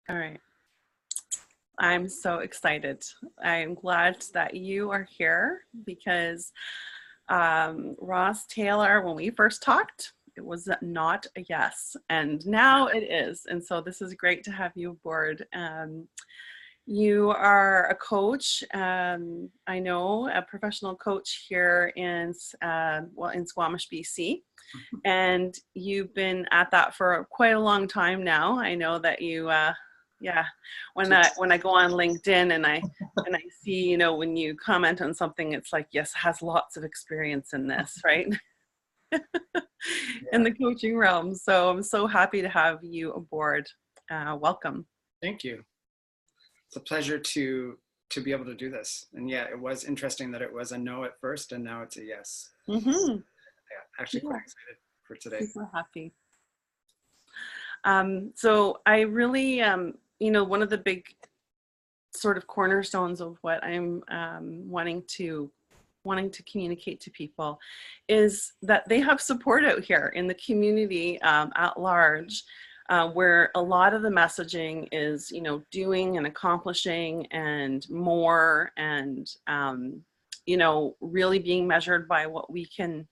All right. I'm so excited. I'm glad that you are here because Ross Tayler, when we first talked, it was not a yes, and now it is. And so this is great to have you aboard. You are a coach, I know, a professional coach here in Squamish, BC, and you've been at that for quite a long time now. I know that you, yeah, when I go on LinkedIn and I see, when you comment on something, it's like, yes, has lots of experience in this, right? In the coaching realm. So I'm so happy to have you aboard. Welcome. Thank you. It's a pleasure to be able to do this. And yeah, it was interesting that it was a no at first and now it's a yes. Mm-hmm. Yeah, actually quite excited for today. Super happy. So I really, one of the big sort of cornerstones of what I'm wanting to communicate to people is that they have support out here in the community at large, where a lot of the messaging is, doing and accomplishing and more, and really being measured by what we can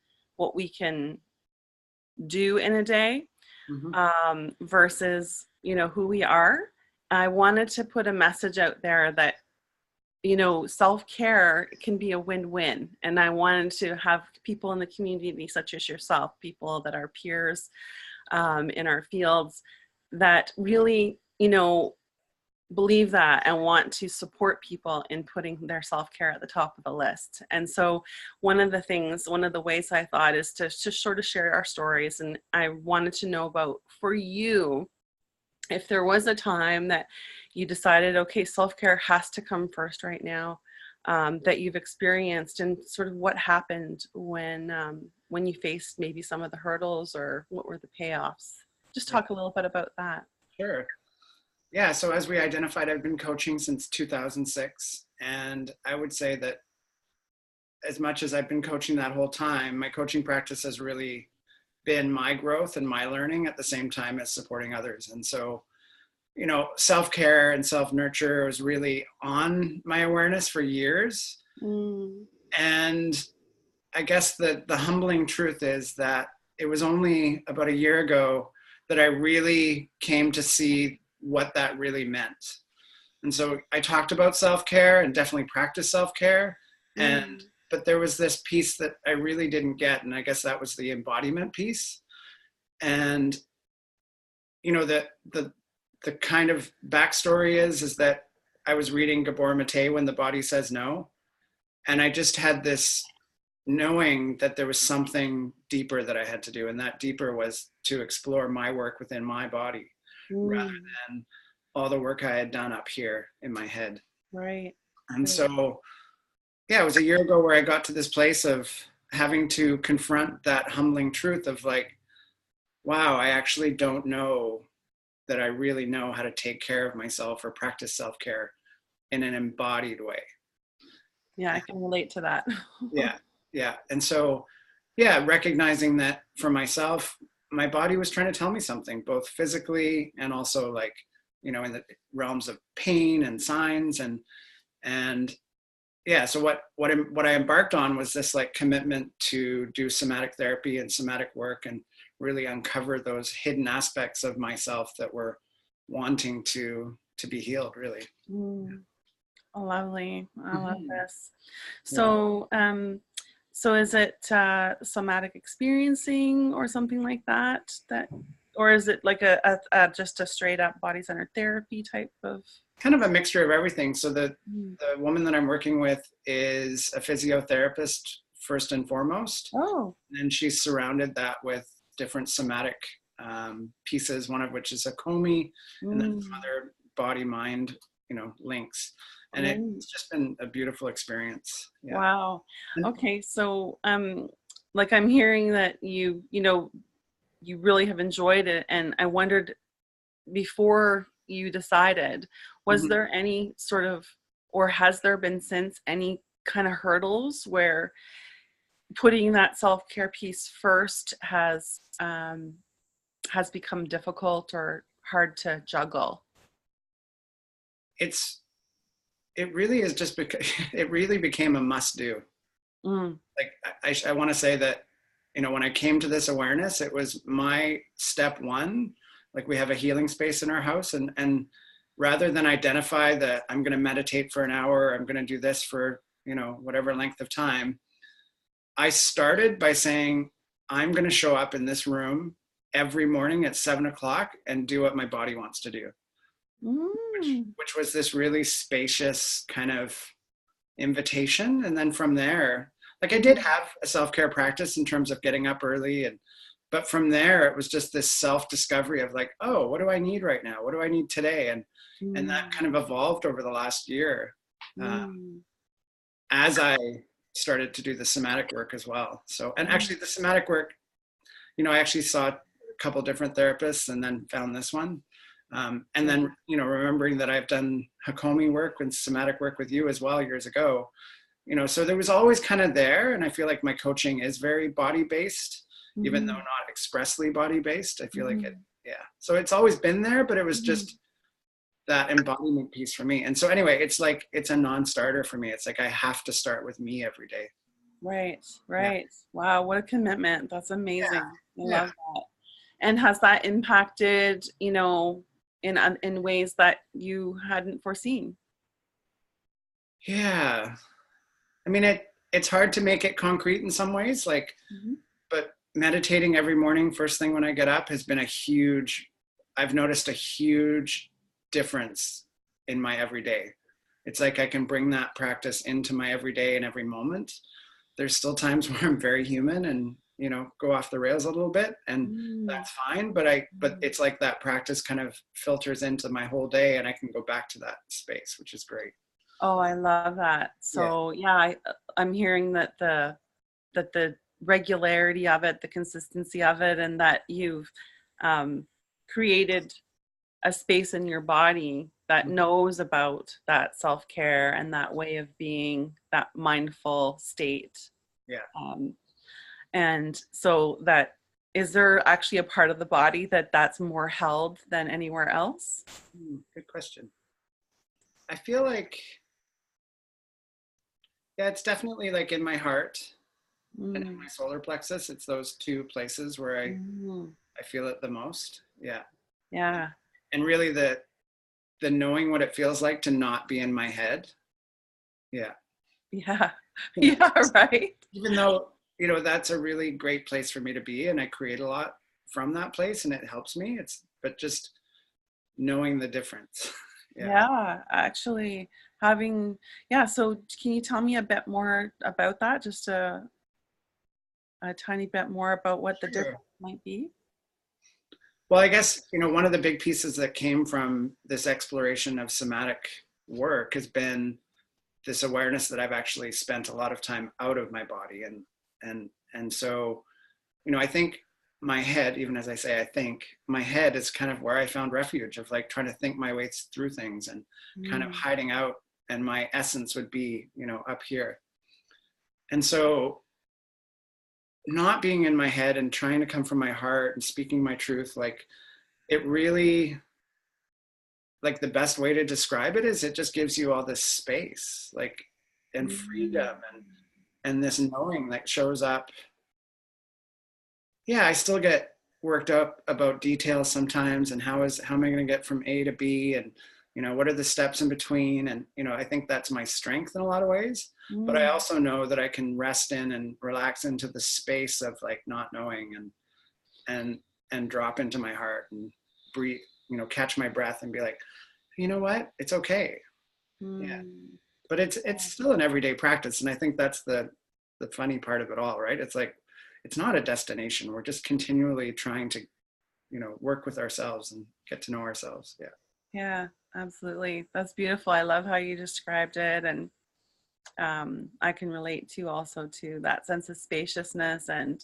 do in a day, versus who we are. I wanted to put a message out there that self-care can be a win-win. And I wanted to have people in the community, such as yourself, people that are peers in our fields, that really, believe that and want to support people in putting their self-care at the top of the list. And so one of the ways I thought is to sort of share our stories. And I wanted to know about, for you, if there was a time that you decided, okay, self-care has to come first right now, that you've experienced, and sort of what happened when you faced maybe some of the hurdles, or what were the payoffs? Just talk a little bit about that. Sure. Yeah, so as we identified, I've been coaching since 2006. And I would say that as much as I've been coaching that whole time, my coaching practice has really been my growth and my learning at the same time as supporting others. And so, self-care and self-nurture was really on my awareness for years. And I guess the humbling truth is that it was only about a year ago that I really came to see what that really meant. And so I talked about self-care and definitely practiced self-care. But there was this piece that I really didn't get. And I guess that was the embodiment piece. And, the kind of backstory is that I was reading Gabor Mate, When the Body Says No. And I just had this knowing that there was something deeper that I had to do. And that deeper was to explore my work within my body rather than all the work I had done up here in my head. Right. And so, yeah, it was a year ago where I got to this place of having to confront that humbling truth of like, wow, I actually don't know that I really know how to take care of myself or practice self-care in an embodied way. Yeah, I can relate to that. Yeah. And so, yeah, recognizing that for myself, my body was trying to tell me something, both physically and also like, in the realms of pain and signs. And yeah, so what I embarked on was this like commitment to do somatic therapy and somatic work and really uncover those hidden aspects of myself that were wanting to be healed, really. Oh, lovely. I love this. So, so is it somatic experiencing or something like that, or is it like a just a straight up body-centered therapy type of? Kind of a mixture of everything. So the woman that I'm working with is a physiotherapist first and foremost. Oh. And she's surrounded that with different somatic pieces, one of which is a Komi, and then some other body-mind, links. And it's just been a beautiful experience. Yeah. Wow. Okay. So, like I'm hearing that you really have enjoyed it. And I wondered, before you decided, was there any sort of, or has there been since, any kind of hurdles where putting that self-care piece first has become difficult or hard to juggle? it really is just because it really became a must do. Like I want to say that, when I came to this awareness, it was my step one. Like, we have a healing space in our house, and rather than identify that I'm going to meditate for an hour, I'm going to do this for, whatever length of time, I started by saying, I'm going to show up in this room every morning at 7:00 and do what my body wants to do. Which was this really spacious kind of invitation. And then from there, like, I did have a self-care practice in terms of getting up early, but from there it was just this self-discovery of like, oh, what do I need right now? What do I need today? And that kind of evolved over the last year as I started to do the somatic work as well. So, and actually the somatic work, I actually saw a couple different therapists and then found this one. And then, remembering that I've done Hakomi work and somatic work with you as well years ago, so there was always kind of there. And I feel like my coaching is very body-based, even though not expressly body-based. I feel like it, so it's always been there, but it was just that embodiment piece for me. And so anyway, it's like, it's a non-starter for me. It's like, I have to start with me every day. Right. Yeah. Wow, what a commitment. That's amazing. I love that. And has that impacted, in ways that you hadn't foreseen? Yeah. I mean, it's hard to make it concrete in some ways, like, but meditating every morning, first thing when I get up, has been I've noticed a huge difference in my everyday. It's like I can bring that practice into my everyday and every moment. There's still times where I'm very human and, go off the rails a little bit, and that's fine. But it's like that practice kind of filters into my whole day, and I can go back to that space, which is great. Oh, I love that. So I'm hearing that the regularity of it, the consistency of it, and that you've created a space in your body that knows about that self-care and that way of being, that mindful state. And so is there actually a part of the body that's more held than anywhere else? Good question. I feel like, it's definitely like in my heart and in my solar plexus. It's those two places where I feel it the most. Yeah. And really the knowing what it feels like to not be in my head. Yeah, right. Even though, that's a really great place for me to be, and I create a lot from that place and it helps me. But just knowing the difference. Actually having, so can you tell me a bit more about that? Just a tiny bit more about what the difference might be? Well, I guess, one of the big pieces that came from this exploration of somatic work has been this awareness that I've actually spent a lot of time out of my body. And so, I think my head, even as I say, I think my head is kind of where I found refuge of like trying to think my way through things and kind of hiding out. And my essence would be, up here. And so not being in my head and trying to come from my heart and speaking my truth, like, it really, like, the best way to describe it is it just gives you all this space, like, and freedom and this knowing that shows up. I still get worked up about details sometimes, and how am I going to get from A to B, and what are the steps in between, and I think that's my strength in a lot of ways. But I also know that I can rest in and relax into the space of like not knowing, and drop into my heart and breathe, catch my breath and be like, you know what, it's okay. But it's still an everyday practice, and I think that's the funny part of it all, right? It's like, it's not a destination. We're just continually trying to work with ourselves and get to know ourselves. Yeah, absolutely. That's beautiful. I love how you described it. And I can relate to also to that sense of spaciousness and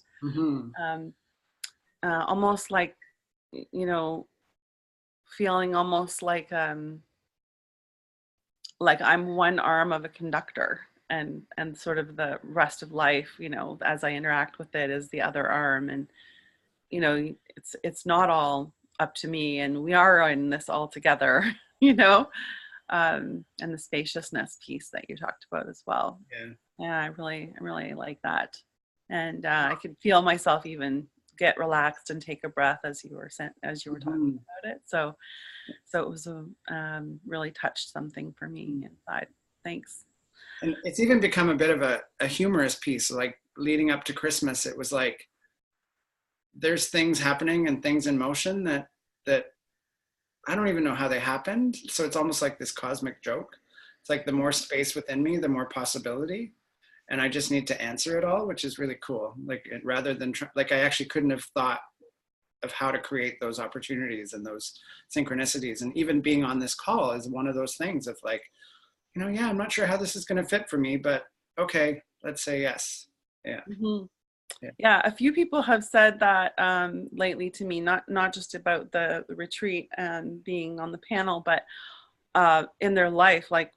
almost like, feeling almost like I'm one arm of a conductor, and sort of the rest of life, as I interact with it, is the other arm. And, it's not all up to me, and we are in this all together, and the spaciousness piece that you talked about as well. Yeah, I really like that. And I could feel myself even get relaxed and take a breath as you were talking about it. So it was really touched something for me inside. Thanks. And it's even become a bit of a humorous piece. Like leading up to Christmas, it was like there's things happening and things in motion that I don't even know how they happened. So it's almost like this cosmic joke. It's like the more space within me, the more possibility. And I just need to answer it all, which is really cool. Like rather than like I actually couldn't have thought of how to create those opportunities and those synchronicities. And even being on this call is one of those things of like, you know, yeah, I'm not sure how this is going to fit for me, but okay, let's say yes. Yeah. Mm-hmm. Yeah, a few people have said that lately to me, not just about the retreat and being on the panel, but in their life. Like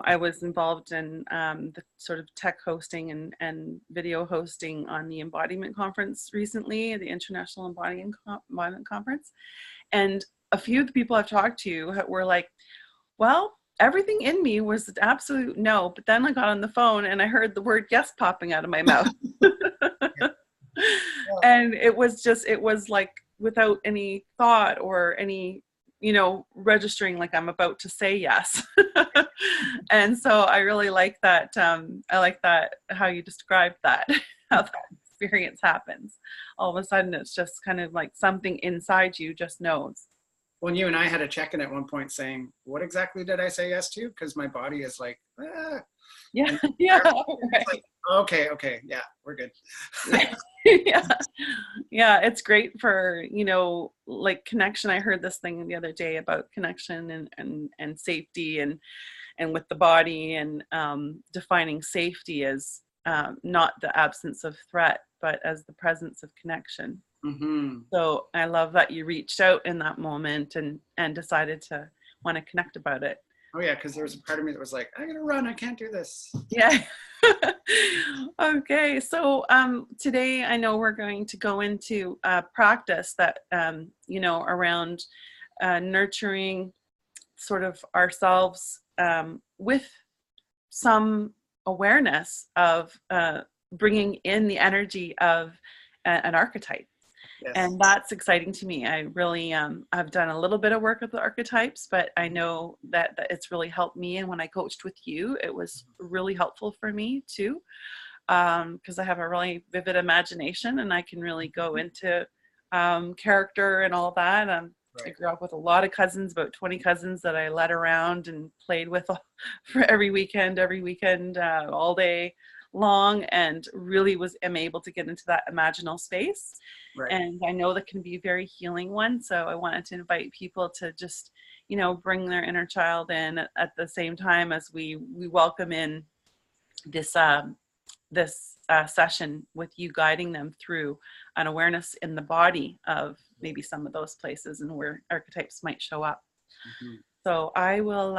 I was involved in the sort of tech hosting and video hosting on the embodiment conference recently, the International Embodiment Conference. And a few of the people I've talked to were like, well, everything in me was an absolute no, but then I got on the phone and I heard the word yes popping out of my mouth. And it was like without any thought or any, you know, registering like I'm about to say yes. And so I really like that. I like that, how you described that, how that experience happens. All of a sudden, it's just kind of like something inside you just knows. Well, you and I had a check-in at one point saying, what exactly did I say yes to? Because my body is like, ah. Yeah. Yeah. Right. Like, okay. Yeah, we're good. Yeah. It's great for, you know, like connection. I heard this thing the other day about connection and safety and with the body, and defining safety as not the absence of threat, but as the presence of connection. Mm-hmm. So I love that you reached out in that moment and decided to want to connect about it. Oh yeah, because there was a part of me that was like, I gotta run, I can't do this. Yeah. Okay, so today I know we're going to go into practice that, you know, around nurturing sort of ourselves with some awareness of bringing in the energy of an archetype. Yes. And that's exciting to me. I really, I've done a little bit of work with the archetypes, but I know that it's really helped me. And when I coached with you, it was really helpful for me too, because I have a really vivid imagination and I can really go into character and all that. Right. I grew up with a lot of cousins, about 20 cousins that I led around and played with for every weekend, all day long, and really am able to get into that imaginal space. Right. And I know that can be a very healing one. So I wanted to invite people to just, you know, bring their inner child in at the same time as we welcome in this session with you, guiding them through an awareness in the body of maybe some of those places and where archetypes might show up. Mm-hmm. So I will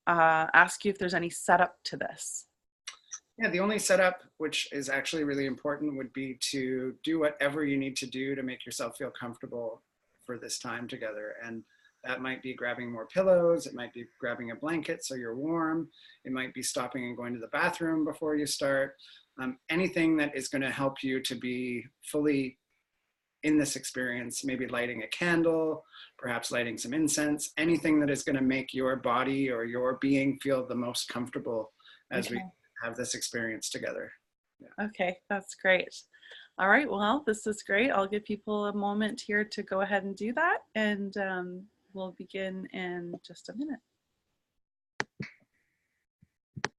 ask you if there's any setup to this. Yeah, the only setup, which is actually really important, would be to do whatever you need to do to make yourself feel comfortable for this time together. And that might be grabbing more pillows. It might be grabbing a blanket so you're warm. It might be stopping and going to the bathroom before you start. Anything that is going to help you to be fully in this experience, maybe lighting a candle, perhaps lighting some incense, anything that is going to make your body or your being feel the most comfortable as we have this experience together. Yeah. Okay, that's great. All right, well, this is great. I'll give people a moment here to go ahead and do that, and we'll begin in just a minute.